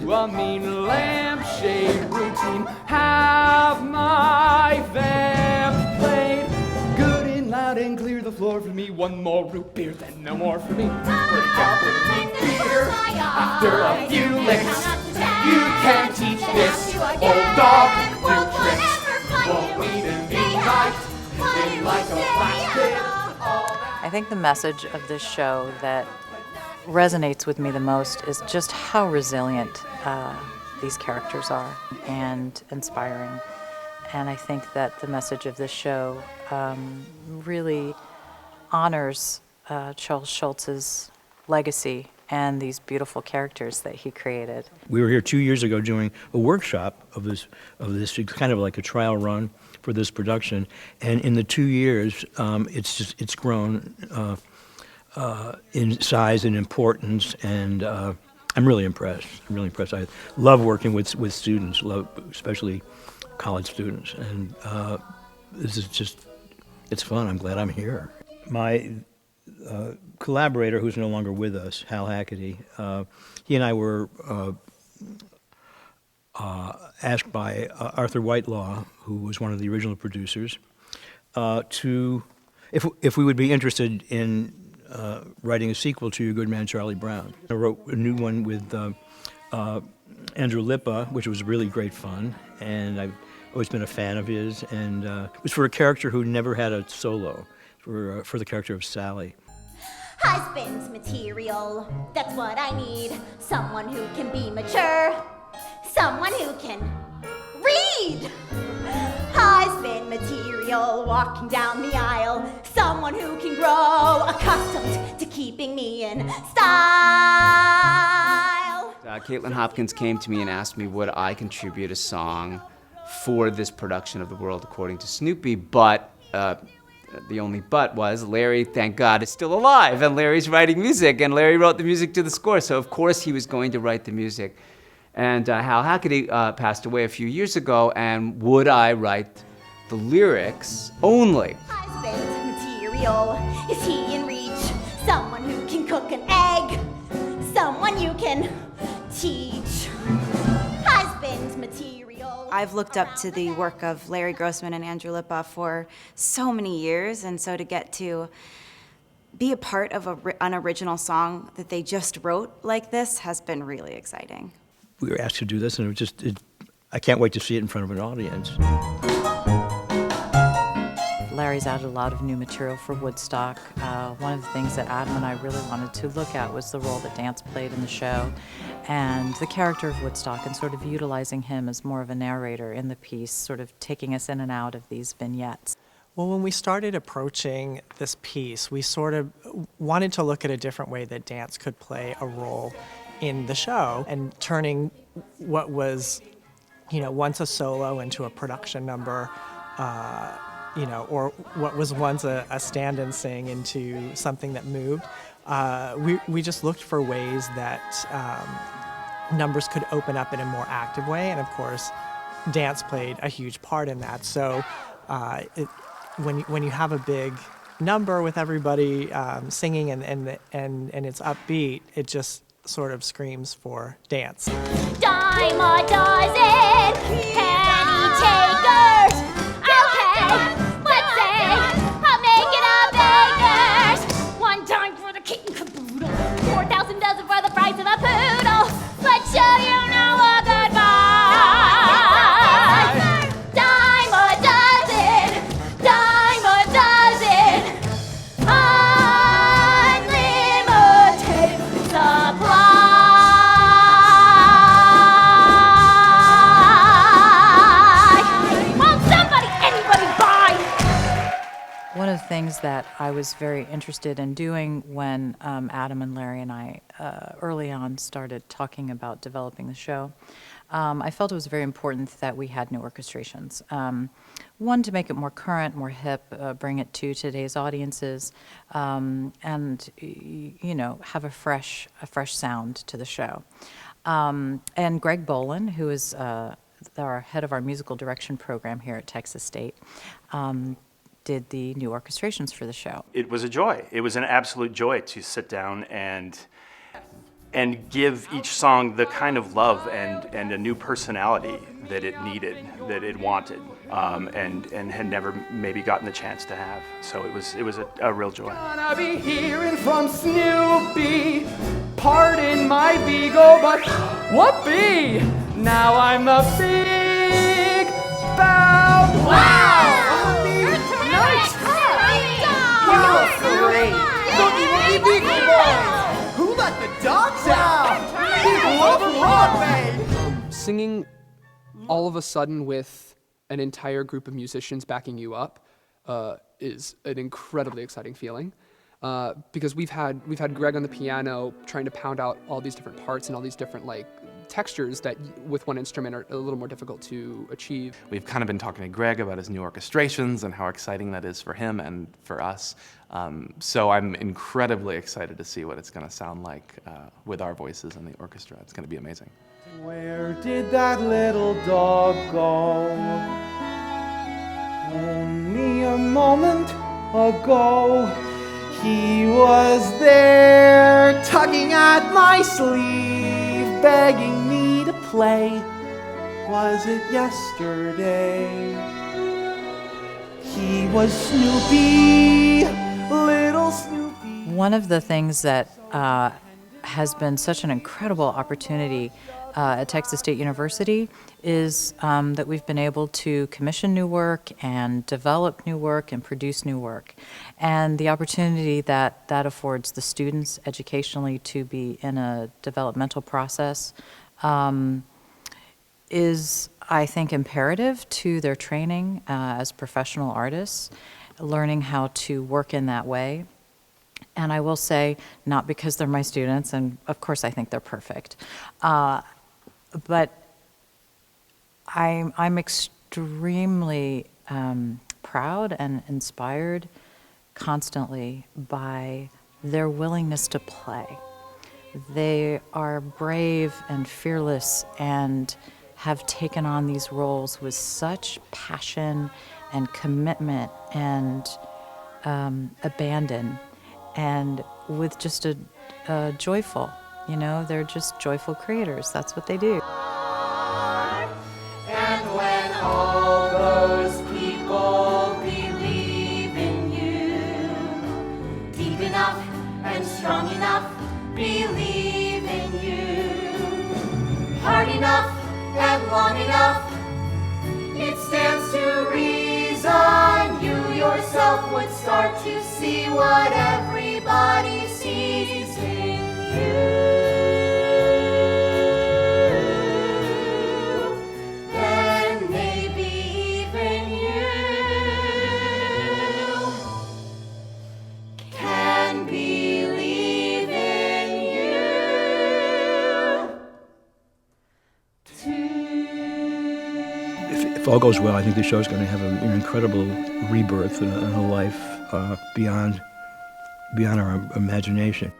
to a mean lampshade routine. Have my vamp played good and loud and clear the floor for me. One more root beer, then no more for me. Break out the root beer after a few licks. You can teach this old dog new tricks. Won't need to be right in like a plastic. I think the message of this show that resonates with me the most is just how resilient these characters are and inspiring. And I think that the message of this show really honors Charles Schulz's legacy and these beautiful characters that he created. We were here 2 years ago doing a workshop of this. It's kind of like a trial run for this production, and in the 2 years, it's grown in size and importance, and I'm really impressed. I love working with students, especially college students, and this is just, it's fun. I'm glad I'm here. My collaborator, who's no longer with us, Hal Hackady, he and I were asked by Arthur Whitelaw, who was one of the original producers, if we would be interested in writing a sequel to Your Good Man, Charlie Brown. I wrote a new one with Andrew Lippa, which was really great fun, and I've always been a fan of his, and it was for a character who never had a solo, for the character of Sally. Husband's material, that's what I need. Someone who can be mature, someone who can read. Husband material, walking down the aisle, someone who can grow accustomed to keeping me in style. Kaitlin Hopkins came to me and asked me would I contribute a song for this production of The World According to Snoopy, but the only but was Larry, thank God, is still alive, and Larry's writing music, and Larry wrote the music to the score, so of course he was going to write the music. And Hal Hackady passed away a few years ago, and would I write the lyrics only? Husband's material, is he in reach? Someone who can cook an egg, someone you can teach. Husband's material. I've looked up to the work of Larry Grossman and Andrew Lippa for so many years, and so to get to be a part of an original song that they just wrote like this has been really exciting. We were asked to do this, and I can't wait to see it in front of an audience. Larry's added a lot of new material for Woodstock. One of the things that Adam and I really wanted to look at was the role that dance played in the show and the character of Woodstock, and sort of utilizing him as more of a narrator in the piece, sort of taking us in and out of these vignettes. Well, when we started approaching this piece, we sort of wanted to look at a different way that dance could play a role in the show, and turning what was, once a solo into a production number, or what was once a stand and sing into something that moved. We just looked for ways that numbers could open up in a more active way, and of course, dance played a huge part in that. So when you have a big number with everybody singing and it's upbeat, it just sort of screams for dance. Dime a dozen penny takers. Okay, let's say I'll make it a beggars. 1 dime for the kitten caboodle, 4,000 dozen for the price of a poodle. Let's show you now a goodbye. Dime a dozen, dime a dozen. Unlimited supply. One of the things that I was very interested in doing when Adam and Larry and I early on started talking about developing the show, I felt it was very important that we had new orchestrations. One, to make it more current, more hip, bring it to today's audiences, and have a fresh sound to the show. And Greg Bolin, who is our head of our musical direction program here at Texas State, did the new orchestrations for the show. It was a joy. It was an absolute joy to sit down and and give each song the kind of love and a new personality that it needed, that it wanted, and had never maybe gotten the chance to have. So it was a real joy. Gonna be hearing from Snoopy. Pardon my beagle, but whoopee! Now I'm the big bow. Wow! You're Nice! Woogie boys! Who let the dogs out? People over Broadway! Singing all of a sudden with an entire group of musicians backing you up is an incredibly exciting feeling. Because we've had Greg on the piano trying to pound out all these different parts and all these different textures that with one instrument are a little more difficult to achieve. We've kind of been talking to Greg about his new orchestrations and how exciting that is for him and for us. So I'm incredibly excited to see what it's going to sound like with our voices in the orchestra. It's going to be amazing. Where did that little dog go? Only a moment ago, he was there, tugging at my sleeve, begging me to play. Was it yesterday? He was Snoopy, little Snoopy. One of the things that has been such an incredible opportunity at Texas State University is that we've been able to commission new work and develop new work and produce new work. And the opportunity that affords the students educationally to be in a developmental process is, I think, imperative to their training as professional artists, learning how to work in that way. And I will say, not because they're my students, and of course I think they're perfect, but I'm extremely proud and inspired constantly by their willingness to play. They are brave and fearless and have taken on these roles with such passion and commitment and abandon, and with just a joyful, they're just joyful creators. That's what they do. And when all those people believe in you, deep enough and strong enough, believe in you, hard enough and long enough, it stands to reason you yourself would start to see what everybody sees in you. Then maybe even you can believe in you too. If all goes well, I think the show's going to have an incredible rebirth and a life beyond our imagination.